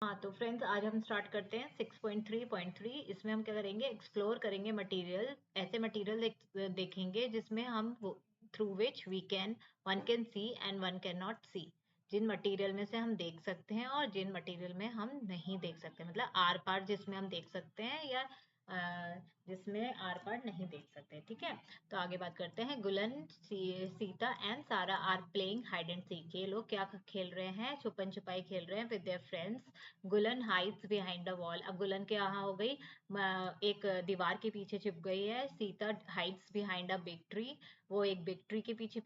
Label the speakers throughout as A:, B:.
A: हाँ तो फ्रेंड्स, आज हम स्टार्ट करते हैं 6.3.3। इसमें हम क्या करेंगे, एक्सप्लोर करेंगे मटेरियल। ऐसे मटेरियल देखेंगे जिसमें हम through which we can one can see and one can not see. जिन मटेरियल में से हम देख सकते हैं और जिन मटेरियल में हम नहीं देख सकते, मतलब आर पार जिसमें हम देख सकते हैं या जिसमें आर पार नहीं देख सकते। ठीक है, तो आगे बात करते हैं। Gulan, Sita and Sara are playing hide and seek. ये लोग क्या खेल रहे हैं, छुपन छुपाई खेल रहे हैं with their friends. Gulan hides behind the wall. अब गुलन के यहाँ हो गई, एक दीवार के पीछे छुप गई है। Sita hides behind a big tree. वो एक बिग ट्री के पीछे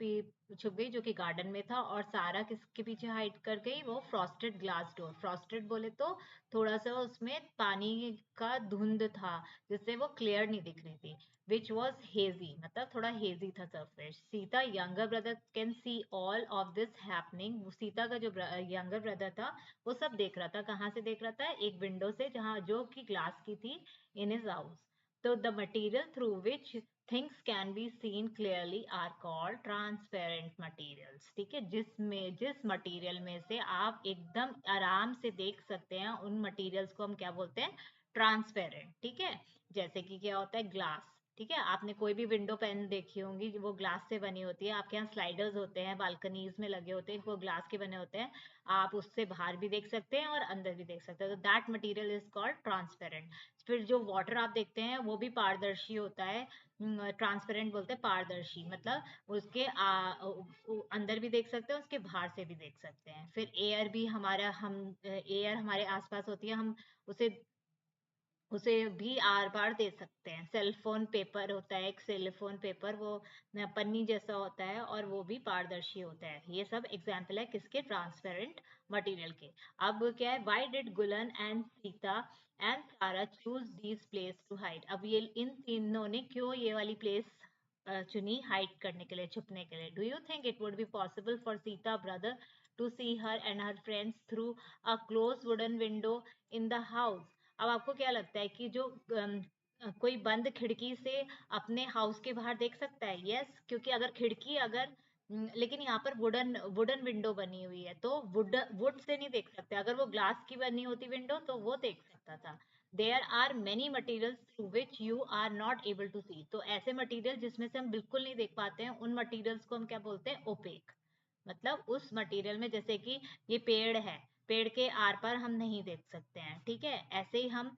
A: छुप गई जो कि गार्डन में था। और सारा किसके पीछे हाइड कर गई, वो फ्रॉस्टेड ग्लास डोर। फ्रॉस्टेड बोले तो थोड़ा सा उसमें पानी का धुंध था जिससे वो क्लियर नहीं दिख रही थी। विच वॉज हेजी, मतलब थोड़ा हेजी था surface. Sita younger brother can see all of this happening. Sita का जो यंगर ब्रदर था वो सब देख रहा था। कहाँ से देख रहा था, एक विंडो से, जहाँ जो कि ग्लास की थी, इन हिज हाउस। तो the material through which things can be seen clearly are called transparent materials. ठीक है, जिस मटीरियल में से आप एकदम आराम से देख सकते हैं, उन मटीरियल्स को हम क्या बोलते हैं, ट्रांसपेरेंट। ठीक है, जैसे कि क्या होता है, ग्लास। ठीक है, आपने कोई भी विंडो पैन देखी होंगी, वो ग्लास से बनी होती है। आपके यहाँ स्लाइडर्स होते हैं, बालकनीज में लगे होते हैं, वो ग्लास के बने होते हैं। आप उससे बाहर भी देख सकते हैं और अंदर भी देख सकते हैं। तो that material is called transparent. फिर जो वाटर आप देखते हैं वो भी पारदर्शी होता है। ट्रांसपेरेंट बोलते हैं पारदर्शी, मतलब उसके अंदर भी देख सकते हैं, उसके बाहर से भी देख सकते हैं। फिर एयर भी हमारा, हम एयर हमारे आसपास होती है, हम उसे उसे भी आर पार दे सकते हैं। सेलफोन पेपर होता है, एक सेलफोन पेपर, वो पन्नी जैसा होता है और वो भी पारदर्शी होता है। ये सब एग्जाम्पल है किसके, ट्रांसपेरेंट मटेरियल के। अब क्या है, why did Gulan and Sita and Sara choose these place to hide. अब ये इन तीनों ने क्यों ये वाली प्लेस चुनी हाइड करने के लिए, छुपने के लिए। Do you think it would be possible for Sita brother to see her and her friends through a close wooden window in the house. अब आपको क्या लगता है कि जो कोई बंद खिड़की से अपने हाउस के बाहर देख सकता है? यस, क्योंकि अगर खिड़की, अगर लेकिन यहाँ पर वुडन वुडन विंडो बनी हुई है, तो वुड से नहीं देख सकते। अगर वो ग्लास की बनी होती विंडो तो वो देख सकता था। There are many materials through which you are not able to see. तो ऐसे मटीरियल जिसमें से हम बिल्कुल नहीं देख पाते हैं, उन मटीरियल्स को हम क्या बोलते हैं, ओपेक। मतलब उस मटेरियल में, जैसे कि ये पेड़ है, पेड़ के आर पार हम नहीं देख सकते हैं। ठीक है, ऐसे ही हम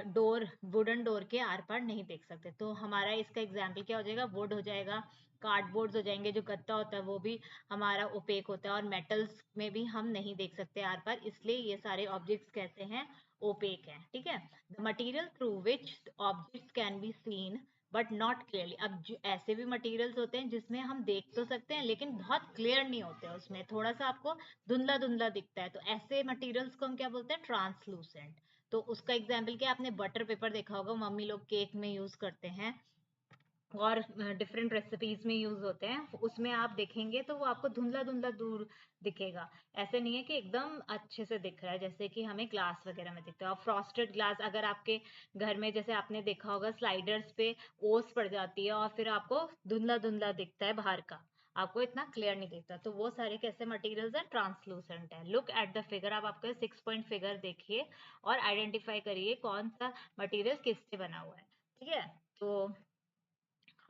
A: डोर, वुडन डोर के आर पार नहीं देख सकते। तो हमारा इसका एग्जाम्पल क्या हो जाएगा, वुड हो जाएगा, कार्डबोर्ड हो जाएंगे, जो गत्ता होता है वो भी हमारा ओपेक होता है। और मेटल्स में भी हम नहीं देख सकते आर पार, इसलिए ये सारे ऑब्जेक्ट्स कहते हैं ओपेक है। ठीक है, the material through which objects can be scene but not clearly. अब ऐसे भी मटेरियल्स होते हैं जिसमें हम देख तो सकते हैं लेकिन बहुत क्लियर नहीं होते, उसमें थोड़ा सा आपको धुंधला धुंधला दिखता है। तो ऐसे मटेरियल्स को हम क्या बोलते हैं, ट्रांसलूसेंट। तो उसका एग्जाम्पल क्या, आपने बटर पेपर देखा होगा, मम्मी लोग केक में यूज करते हैं और डिफरेंट रेसिपीज में यूज होते हैं। उसमें आप देखेंगे तो वो आपको धुंधला धुंधला दूर दिखेगा। ऐसे नहीं है कि एकदम अच्छे से दिख रहा है जैसे कि हमें ग्लास वगैरह में दिखता है। और फ्रॉस्टेड ग्लास, अगर आपके घर में, जैसे आपने देखा होगा, स्लाइडर्स पे ओस पड़ जाती है और फिर आपको धुंधला धुंधला दिखता है बाहर का, आपको इतना क्लियर नहीं दिखता। तो वो सारे कैसे मटेरियल्स हैं, ट्रांसलूसेंट है। Look at the figure. अब आपको 6 पॉइंट फिगर देखिए और आइडेंटिफाई करिए कौन सा मटेरियल किससे बना हुआ है। ठीक है, तो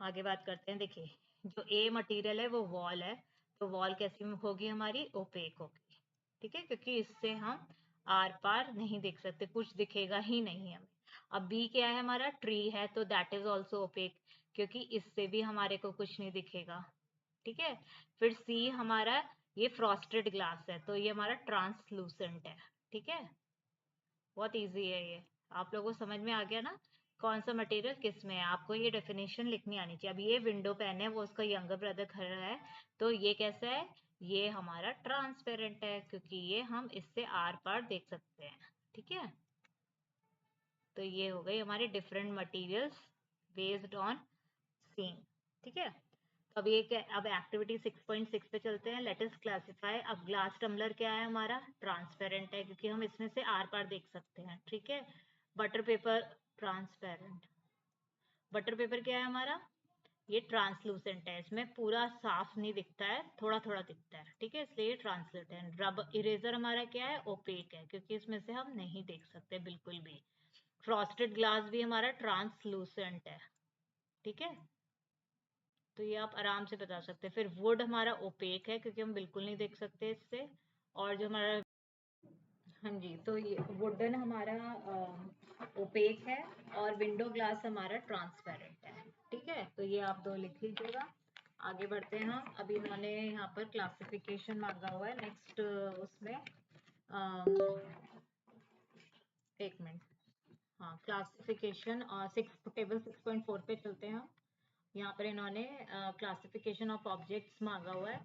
A: आगे बात करते हैं। देखिए, जो ए मटेरियल है वो वॉल है। तो वॉल कैसी होगी हमारी, ओपेक होगी। ठीक है, क्योंकि इससे हम आर पार नहीं देख सकते, कुछ दिखेगा ही नहीं हमें। अब बी क्या है, हमारा ट्री है, तो दैट इज ऑल्सो ओपेक, क्योंकि इससे भी हमारे को कुछ नहीं दिखेगा। ठीक है, फिर सी हमारा, ये फ्रॉस्टेड ग्लास है, तो ये हमारा ट्रांसलूसेंट है। ठीक है, बहुत इजी है ये, आप लोगों को समझ में आ गया ना, कौन सा मटेरियल किस में है। आपको ये डेफिनेशन लिखनी आनी चाहिए। अब ये विंडो पेन है, वो उसका यंगर ब्रदर खड़ा है, तो ये कैसा है, ये हमारा ट्रांसपेरेंट है, क्योंकि ये हम इससे आर पार देख सकते हैं। ठीक है, तो ये हो गई हमारे different materials based on seeing. ठीक है, तो अब अब एक्टिविटी 6.6 पे चलते हैं। Let us classify. अब ग्लास टम्बलर क्या है हमारा, ट्रांसपेरेंट है, क्योंकि हम इसमें से आर पार देख सकते हैं। ठीक है, butter paper transparent. Butter paper क्या है हमारा, ये ट्रांसलूसेंट है, इसमें पूरा साफ नहीं दिखता है, थोड़ा थोड़ा दिखता है, ठीक है, इसलिए ये ट्रांसलूसेंट। रबर इरेजर हमारा क्या है, ओपेक है, क्योंकि इसमें से हम नहीं देख सकते बिल्कुल भी। फ्रॉस्टेड ग्लास भी हमारा ट्रांसलूसेंट है, ठीक है, तो ये आप आराम से बता सकते हैं। फिर वुड हमारा ओपेक है, क्योंकि हम बिल्कुल नहीं देख सकते इससे। और जो हमारा, हाँ जी, तो ये वुडन हमारा ओपेक है, और विंडो ग्लास हमारा ट्रांसपेरेंट है, ठीक है, तो ये आप दो लिख लीजिएगा। आगे बढ़ते हैं हम। अभी इन्होंने यहाँ पर क्लासिफिकेशन मांगा हुआ है नेक्स्ट, उसमें एक मिनट, हाँ, क्लासिफिकेशन और टेबल 6.4 पे चलते हैं हम। यहाँ पर इन्होंने क्लासिफिकेशन ऑफ ऑब्जेक्ट्स मांगा हुआ है,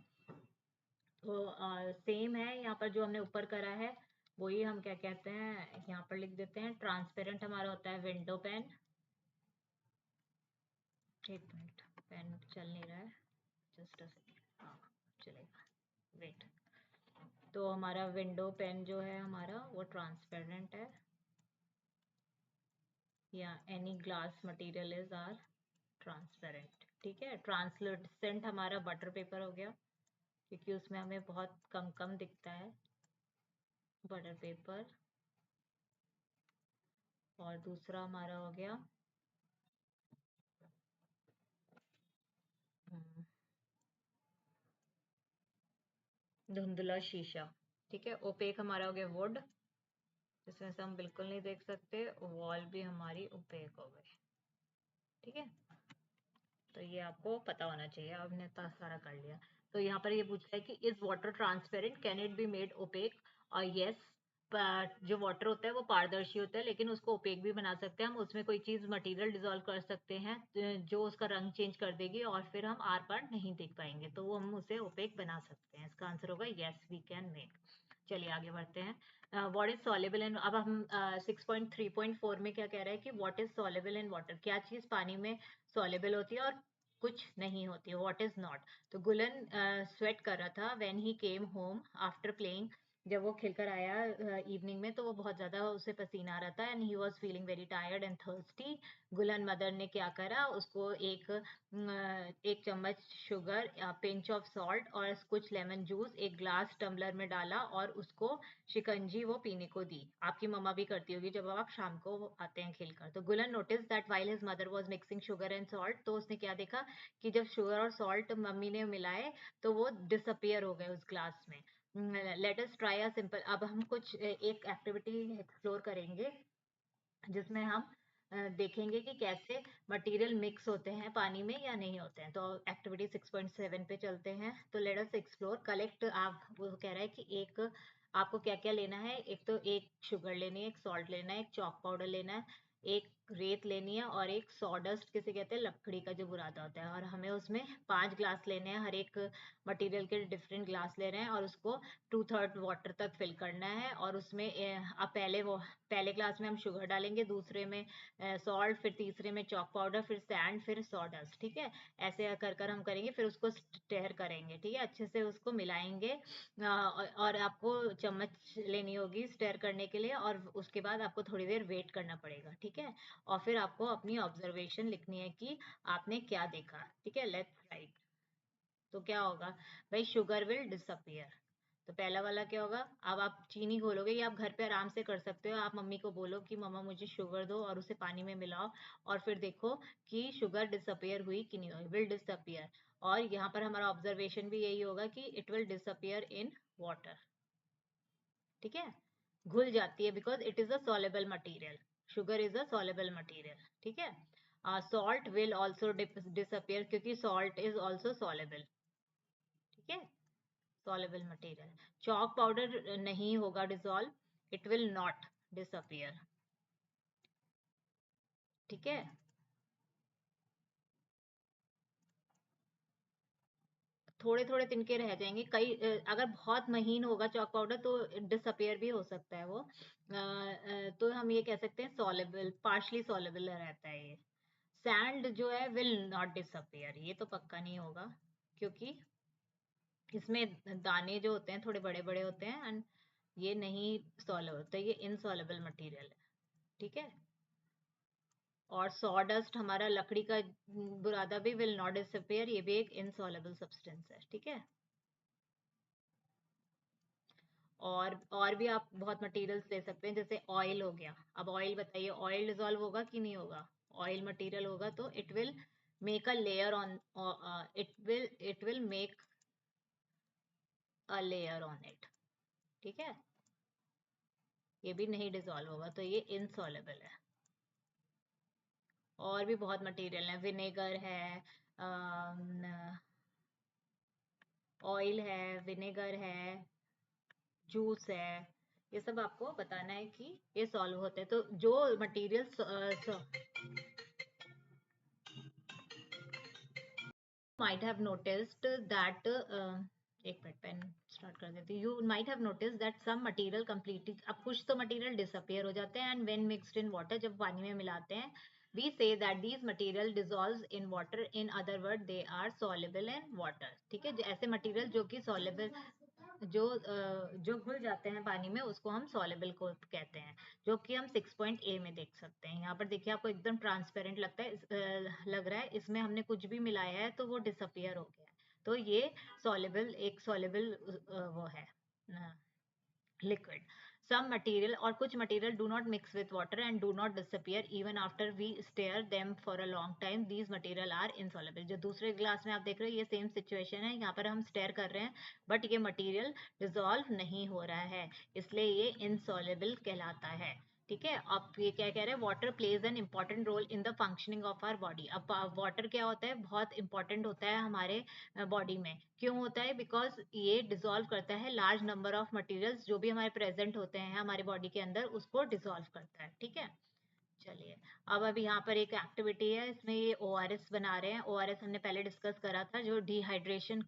A: तो सेम है यहाँ पर जो हमने ऊपर करा है, वही हम क्या कहते हैं यहाँ पर लिख देते हैं। ट्रांसपेरेंट हमारा होता है विंडो पेन। एक मिनट, पेन चल नहीं रहा है, जस्ट अ सेकेंड, हाँ चलेगा, वेट। तो हमारा विंडो पेन जो है हमारा वो ट्रांसपेरेंट है, या any glass material is are transparent, ठीक है। ट्रांसलूसेंट हमारा बटर पेपर हो गया, क्योंकि उसमें हमें बहुत कम कम दिखता है, बटर पेपर। और दूसरा हमारा हो गया धुंधला शीशा, ठीक है। ओपेक हमारा हो गया वुड, जिसमें से हम बिल्कुल नहीं देख सकते। वॉल भी हमारी ओपेक हो गई, ठीक है। तो ये आपको पता होना चाहिए, आपने सारा कर लिया। तो यहाँ पर ये पूछता है कि is water transparent, can it be made opaque. और यस, जो वाटर होता है वो पारदर्शी होता है, लेकिन उसको ओपेक भी बना सकते हैं हम। उसमें कोई चीज मटेरियल डिजोल्व कर सकते हैं, जो उसका रंग चेंज कर देगी, और फिर हम आर पार नहीं देख पाएंगे, तो वो हम उसे ओपेक बना सकते हैं। इसका आंसर होगा यस, वी कैन मेक। चलिए आगे बढ़ते हैं। व्हाट इज सॉलेबल इन, अब हम 6.3.4 में क्या कह रहा है कि what is soluble in water, क्या चीज पानी में सॉलेबल होती है और कुछ नहीं होती है, व्हाट इज नॉट। तो गुलन स्वेट कर रहा था when he came home after playing, जब वो खेलकर आया इवनिंग में, तो वो बहुत ज्यादा उसे पसीना आ रहा था, and he was feeling very tired and thirsty. Gulan mother ने क्या करा, उसको एक चम्मच शुगर, पिंच ऑफ सॉल्ट और कुछ लेमन जूस एक ग्लास टम्बलर में डाला, और उसको शिकंजी वो पीने को दी। आपकी मम्मा भी करती होगी जब आप शाम को आते हैं खेलकर। तो Gulan notice that while his mother was mixing sugar and salt, तो उसने क्या देखा कि जब शुगर और सॉल्ट मम्मी ने मिलाए, तो वो डिसअपियर हो गए उस ग्लास में। Let us try a simple, अब हम कुछ एक एक्टिविटी एक्सप्लोर करेंगे, जिसमें हम देखेंगे कि कैसे मटेरियल मिक्स होते हैं पानी में या नहीं होते हैं। तो एक्टिविटी 6.7 पे चलते हैं। तो लेट अस एक्सप्लोर कलेक्ट, आप, वो कह रहा है कि एक आपको क्या क्या लेना है। एक तो एक शुगर लेनी है, एक सॉल्ट लेना है, एक चॉक पाउडर लेना है, एक रेत लेनी है, और एक सॉडस्ट किसे कहते हैं, लकड़ी का जो बुरादा होता है। और हमें उसमें 5 ग्लास लेने हैं, हर एक मटेरियल के डिफरेंट ग्लास ले रहे हैं, और उसको 2/3 वाटर तक फिल करना है। और उसमें अब पहले ग्लास में हम शुगर डालेंगे, दूसरे में सॉल्ट, फिर तीसरे में चॉक पाउडर, फिर सैंड, फिर सॉडस्ट, ठीक है। ऐसे कर कर हम करेंगे, फिर उसको स्टेयर करेंगे, ठीक है, अच्छे से उसको मिलाएंगे। और आपको चम्मच लेनी होगी स्टेयर करने के लिए, और उसके बाद आपको थोड़ी देर वेट करना पड़ेगा, ठीक है। और फिर आपको अपनी ऑब्जर्वेशन लिखनी है कि आपने क्या देखा, ठीक है। Let's write. तो क्या होगा भाई, शुगर विल डिसअपियर। तो पहला वाला क्या होगा, अब आप चीनी घोलोगे, ये आप घर पे आराम से कर सकते हो। आप मम्मी को बोलो कि मम्मा मुझे शुगर दो, और उसे पानी में मिलाओ, और फिर देखो कि शुगर डिसअपियर हुई कि नहीं हुई, विल डिसअपियर। और यहाँ पर हमारा ऑब्जर्वेशन भी यही होगा कि it will disappear in water, ठीक है। घुल जाती है, because it is a soluble material, sugar is a soluble material, ठीक है। सॉल्ट विल ऑल्सो डिसअपियर, क्योंकि सॉल्ट इज ऑल्सो सॉलेबल, ठीक है, सॉलेबल मटेरियल। चॉक पाउडर नहीं होगा dissolve, it will not disappear, ठीक है। थोड़े थोड़े तिनके रह जाएंगे, कई अगर बहुत महीन होगा चॉक पाउडर तो डिसअपियर भी हो सकता है वो। तो हम ये कह सकते हैं सॉलेबल, पार्शली सॉलेबल रहता है ये। सैंड जो है विल नॉट डिसअपियर, ये तो पक्का नहीं होगा, क्योंकि इसमें दाने जो होते हैं थोड़े बड़े बड़े होते हैं, एंड ये नहीं सॉल्व होता, ये इनसॉल्युबल मटेरियल है, ठीक है। और सॉडस्ट हमारा लकड़ी का बुरादा भी विल नॉट डिसअपियर, ये भी एक इनसॉल्युबल सब्सटेंस है, ठीक है। और भी आप बहुत मटेरियल्स ले सकते हैं, जैसे ऑयल हो गया। अब ऑयल बताइए, ऑयल डिजोल्व होगा कि नहीं होगा? ऑयल मटेरियल होगा तो it will make a layer on, it will make a layer on it, ठीक है। ये भी नहीं डिजोल्व होगा, तो ये इनसॉल्युबल है। और भी बहुत मटेरियल है, विनेगर है, ऑयल है, विनेगर है, जूस है, ये सब आपको बताना है कि ये सॉल्व होते हैं। तो जो material might have noticed that एक मिनट पेन स्टार्ट कर देती हूँ। You might have noticed that some material completely, अब कुछ तो मटेरियल डिसअपियर हो जाते हैं, and when mixed in water, जब पानी में मिलाते हैं, we say that these material dissolves in water, in other word they are soluble in water, ठीक है। ऐसे मटेरियल जो कि soluble, जो घुल जाते हैं पानी में, उसको हम सॉलेबल को कहते हैं, जो कि हम 6.A में देख सकते हैं। यहाँ पर देखिए, आपको एकदम ट्रांसपेरेंट लगता है, लग रहा है, इसमें हमने कुछ भी मिलाया है तो वो डिसअपियर हो गया है, तो ये सॉलेबल, एक सॉलेबल वो है लिक्विड। सम मटेरियल, और कुछ material do not mix with water and do not disappear even after we stir them for a long time, these material are insoluble. जो दूसरे ग्लास में आप देख रहे हो, ये सेम सिचुएशन है, यहाँ पर हम स्टेयर कर रहे हैं बट ये मटेरियल डिसॉल्व नहीं हो रहा है, इसलिए ये इनसॉल्युबल कहलाता है, ठीक है। अब ये क्या कह रहे हैं, water plays an important role in the functioning of our body. अब वाटर क्या होता है, बहुत इंपॉर्टेंट होता है हमारे बॉडी में। क्यों होता है? बिकॉज ये डिसॉल्व करता है लार्ज नंबर ऑफ मटेरियल्स जो भी हमारे प्रेजेंट होते हैं हमारी बॉडी के अंदर, उसको डिसॉल्व करता है, ठीक है। चलिए, अब अभी यहाँ पर एक एक्टिविटी है, इसमें ये ORS बना रहे हैं। ORS हमने पहले डिस्कस करा था, जो डिहाइड्रेशन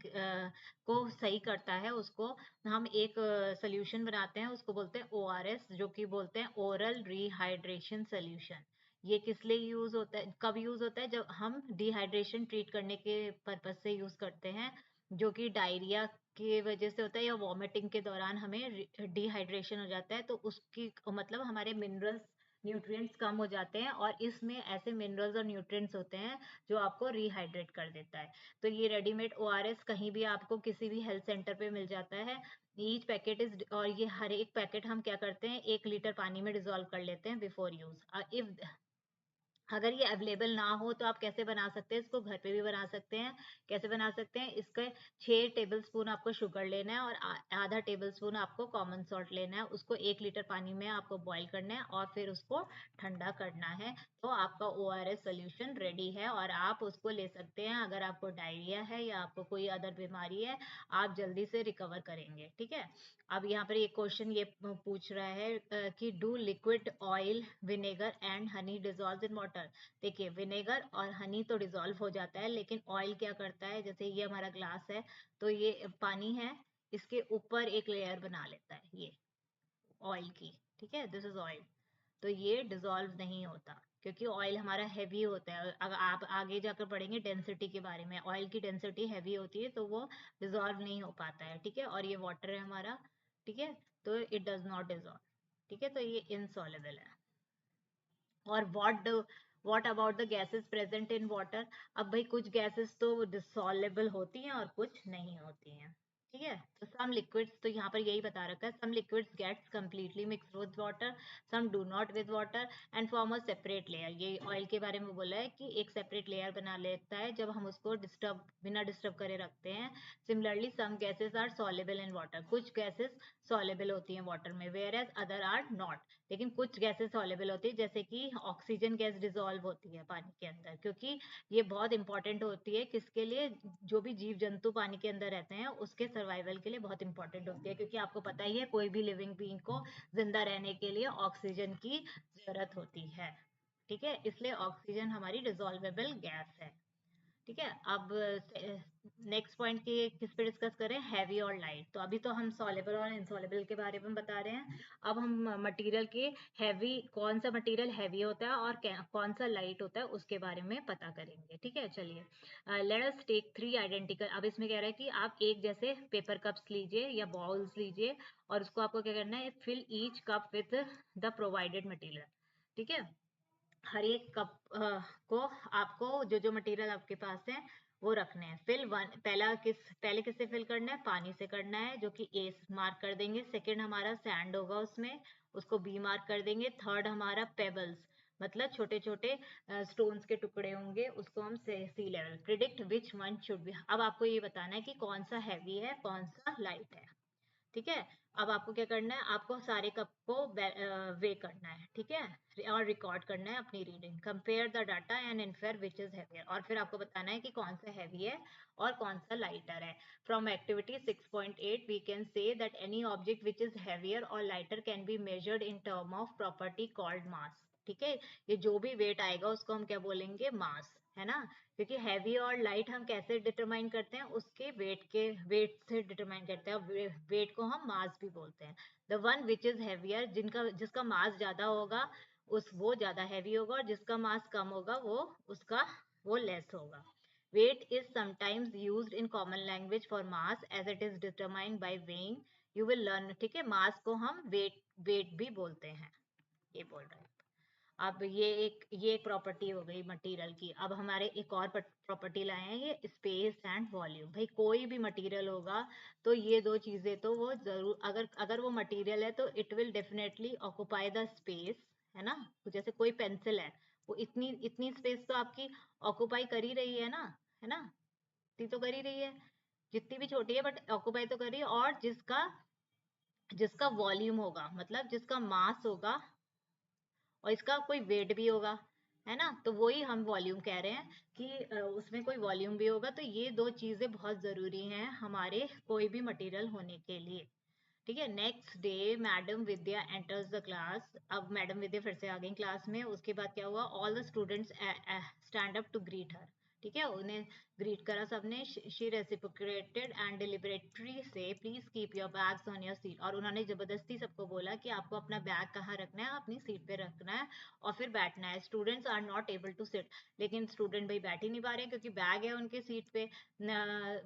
A: को सही करता है, उसको हम एक सोल्यूशन बनाते हैं, उसको बोलते हैं ORS, जो कि बोलते हैं ओरल रिहाइड्रेशन सोल्यूशन। ये किस लिए यूज होता है, कब यूज होता है? जब हम डिहाइड्रेशन ट्रीट करने के पर्पज से यूज करते हैं, जो कि डायरिया की वजह से होता है या वॉमिटिंग के दौरान हमें डिहाइड्रेशन हो जाता है, तो उसकी मतलब हमारे मिनरल्स, न्यूट्रिएंट्स कम हो जाते हैं, और इसमें ऐसे मिनरल्स और न्यूट्रिएंट्स होते हैं जो आपको रिहाइड्रेट कर देता है। तो ये रेडीमेड ORS कहीं भी आपको किसी भी हेल्थ सेंटर पे मिल जाता है। ईच पैकेट इज, और ये हर एक पैकेट हम क्या करते हैं, 1 लीटर पानी में डिजोल्व कर लेते हैं बिफोर यूज। इफ अगर ये अवेलेबल ना हो तो आप कैसे बना सकते हैं इसको? घर पे भी बना सकते हैं। कैसे बना सकते हैं? इसके 6 टेबल स्पून आपको शुगर लेना है, और आधा टेबल स्पून आपको कॉमन सॉल्ट लेना है। उसको 1 लीटर पानी में आपको बॉईल करना है और फिर उसको ठंडा करना है, तो आपका ORS सोल्यूशन रेडी है, और आप उसको ले सकते हैं। अगर आपको डायरिया है या आपको कोई अदर बीमारी है, आप जल्दी से रिकवर करेंगे, ठीक है। अब यहाँ पर एक क्वेश्चन ये पूछ रहा है कि do liquid oil, vinegar and honey dissolve in water. देखिए, विनेगर और हनी तो डिजोल्व हो जाता है, लेकिन ऑयल क्या करता है? जैसे ये हमारा ग्लास है, तो ये पानी है, इसके ऊपर एक लेयर बना लेता है ये ऑयल की, ठीक है। दिस इज ऑयल, तो ये डिजोल्व नहीं होता, क्योंकि ऑयल हमारा हैवी होता है। अगर आप आगे जाकर पढ़ेंगे डेंसिटी के बारे में, ऑयल की डेंसिटी हैवी होती है, तो वो डिजोल्व नहीं हो पाता है, ठीक है। और ये वाटर है हमारा, ठीक है, तो इट डज नॉट डिजोल्व, ठीक है, तो ये इनसॉल्युबल है। और what about the gases present in water? अब भाई, कुछ गैसेस तो डिसॉल्युबल होती हैं और कुछ नहीं होती हैं, ठीक है। तो सम लिक्विड्स, तो यहाँ पर यही बता रखा है, some liquids gets completely mix with water, some do not with water and form a separate layer. ये ऑयल के बारे में बोला है कि एक सेपरेट लेयर बना लेता है जब हम उसको बिना डिस्टर्ब करे रखते हैं। Similarly some gases are soluble in water, कुछ गैसेस सॉल्युबल होती हैं वाटर में, whereas other are not. लेकिन कुछ गैसेस सॉल्युबल होती है, जैसे कि ऑक्सीजन गैस डिसॉल्व होती है पानी के अंदर, क्योंकि ये बहुत इंपॉर्टेंट होती है, किसके लिए? जो भी जीव जंतु पानी के अंदर रहते हैं उसके सर्वाइवल के लिए बहुत इंपॉर्टेंट होती है, क्योंकि आपको पता ही है कोई भी लिविंग बीइंग को जिंदा रहने के लिए ऑक्सीजन की जरूरत होती है, ठीक है। इसलिए ऑक्सीजन हमारी डिसॉल्वेबल गैस है, ठीक है। अब नेक्स्ट पॉइंट की किस पे डिस्कस करें, हैवी और लाइट। तो अभी तो हम सॉलेबल और इनसॉलेबल के बारे में बता रहे हैं, अब हम मटेरियल के हैवी, कौन सा मटेरियल हैवी होता है और कौन सा लाइट होता है उसके बारे में पता करेंगे, ठीक है। चलिए, लेट अस टेक 3 आइडेंटिकल। अब इसमें कह रहा है कि आप एक जैसे पेपर कप्स लीजिए या बॉल्स लीजिए, और उसको आपको क्या करना है, fill each cup with the provided material, ठीक है। हर एक कप को आपको जो जो मटेरियल आपके पास है वो रखने हैं। फिल वन, पहले किससे फिल करना है? पानी से करना है, जो कि ए मार्क कर देंगे। सेकंड हमारा सैंड होगा उसमें, उसको बी मार्क कर देंगे। थर्ड हमारा पेबल्स, मतलब छोटे छोटे स्टोन्स के टुकड़े होंगे, उसको हम see level. Predict which one should be, अब आपको ये बताना है कि कौन सा हैवी है कौन सा लाइट है। ठीक है, अब आपको क्या करना है, आपको सारे कप को वे करना है, ठीक है, और रिकॉर्ड करना है अपनी reading. Compare the data and infer which is heavier, और फिर आपको बताना है कि कौन सा हैवी है और कौन सा लाइटर है। From activity 6.8 we can say that any object which is heavier और lighter can be measured in term of property called mass. ठीक है, ये जो भी वेट आएगा उसको हम क्या बोलेंगे? मास, है ना। क्योंकि हैवी और लाइट हम कैसे डिटरमाइन करते हैं? उसके वेट से डिटरमाइन करते हैं। वेट को हम मास भी बोलते हैं। The one which is heavier, जिसका मास ज्यादा होगा उस वो ज्यादा हैवी होगा, और जिसका मास कम होगा वो लेस होगा। Weight is sometimes used in common language for mass as it is determined by weighing. You will learn, ठीक है, मास को हम वेट भी बोलते हैं, ये बोल रहे हैं। अब ये एक प्रॉपर्टी हो गई मटेरियल की। अब हमारे एक और प्रॉपर्टी लाए हैं, ये स्पेस एंड वॉल्यूम। भाई कोई भी मटेरियल होगा तो ये दो चीजें तो वो जरूर, अगर अगर वो मटेरियल है तो it will definitely occupy the space, है ना। तो जैसे कोई पेंसिल है, वो इतनी इतनी स्पेस तो आपकी ऑक्युपाई कर ही रही है ना, इतनी तो कर ही रही है, जितनी भी छोटी है बट ऑक्युपाई तो कर रही है। और जिसका जिसका वॉल्यूम होगा, मतलब जिसका मास होगा और इसका कोई वेट भी होगा, है ना, तो वही हम वॉल्यूम कह रहे हैं कि उसमें कोई वॉल्यूम भी होगा। तो ये दो चीजें बहुत जरूरी हैं हमारे कोई भी मटेरियल होने के लिए। ठीक है, next day madam Vidya enters the class. अब मैडम विद्या फिर से आ गई क्लास में। उसके बाद क्या हुआ? All the students stand up to greet her. ठीक है, उन्हें ग्रीट करा सबने। शी रेसिप्रोकेटेड एंड डिलिबरेटरी से please keep your bags on your seat. और उन्होंने जबरदस्ती सबको बोला कि आपको अपना बैग कहाँ रखना है? अपनी सीट पे रखना है और फिर बैठना है। Students are not able to sit, लेकिन स्टूडेंट भाई बैठ ही नहीं पा रहे क्योंकि बैग है उनके सीट पे।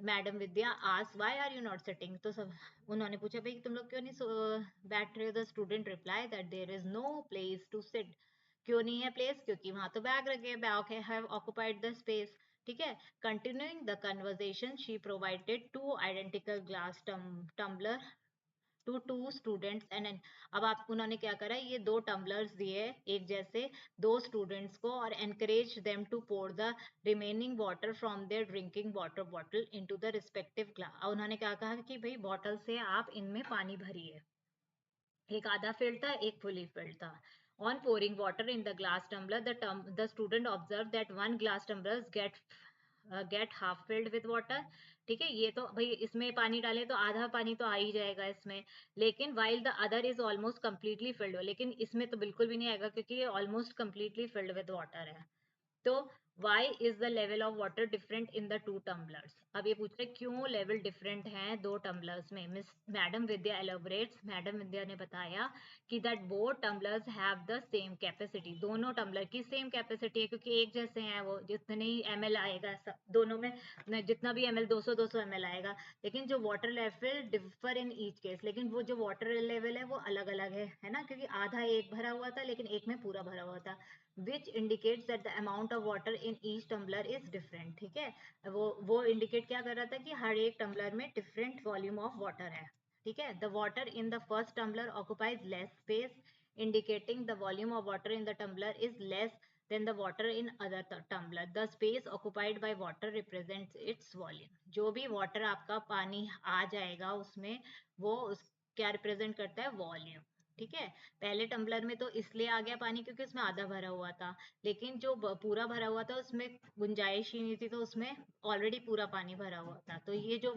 A: Madam Vidya ask why are you not sitting, तो सब उन्होंने पूछा भाई तुम लोग क्यों नहीं बैठ रहे हो? The student reply that there is no place to sit. क्यों नहीं है प्लेस? क्योंकि वहां तो बैग रखे हैं, bag have occupied the space. ठीक है, continuing the conversation she provided two identical glass tumbler to two students and अब आप उन्होंने क्या करा, ये दो टम्बलर्स दिए एक जैसे दो स्टूडेंट्स को, और encourage them to pour the remaining water from their drinking water bottle into the respective glass. उन्होंने क्या कहा कि भाई बॉटल से आप इनमें पानी भरिए। एक आधा फिल्ड था, एक फुली फिल्ड था। On pouring water in the glass tumbler, the student observed that one glass tumbler get half filled with water। ठीक है, ये तो भाई इसमें पानी डाले तो आधा पानी तो आ ही जाएगा इसमें, लेकिन while the other is almost completely filled, लेकिन इसमें तो बिल्कुल भी नहीं आएगा क्योंकि ये almost completely filled with water है। तो why is the level of water different in the two tumblers? अब ये पूछ रहे क्यों लेवल डिफरेंट है दो टम्बलर्स में। मिस मैडम विद्या एलोबरेट्स, मैडम विद्या ने बताया कि that both tumblers have the same capacity, दोनों टम्बलर की सेम कैपेसिटी है क्योंकि एक जैसे हैं वो, जितने ही ml आएगा सब दोनों में, जितना भी ml 200 ml आएगा। लेकिन जो water level differ in each case, लेकिन वो जो वाटर लेवल है वो अलग अलग है ना, क्योंकि आधा एक भरा हुआ था लेकिन एक में पूरा भरा हुआ था। which indicates that the amount of water in each tumbler is different। ठीक है, वो इंडिकेट क्या कर रहा था कि हर एक टम्बलर में डिफरेंट वॉल्यूम ऑफ वाटर है। ठीक है, the water in the first tumbler occupies less space, indicating the volume of water in the tumbler is less than the water in other tumbler। The space occupied by water represents its volume। जो भी water आपका पानी आ जाएगा उसमें, वो क्या represent करता है? वॉल्यूम। ठीक है, पहले टम्बलर में तो इसलिए आ गया पानी क्योंकि उसमें आधा भरा हुआ था, लेकिन जो पूरा भरा हुआ था उसमें गुंजाइश ही नहीं थी, तो उसमें ऑलरेडी पूरा पानी भरा हुआ था। तो ये जो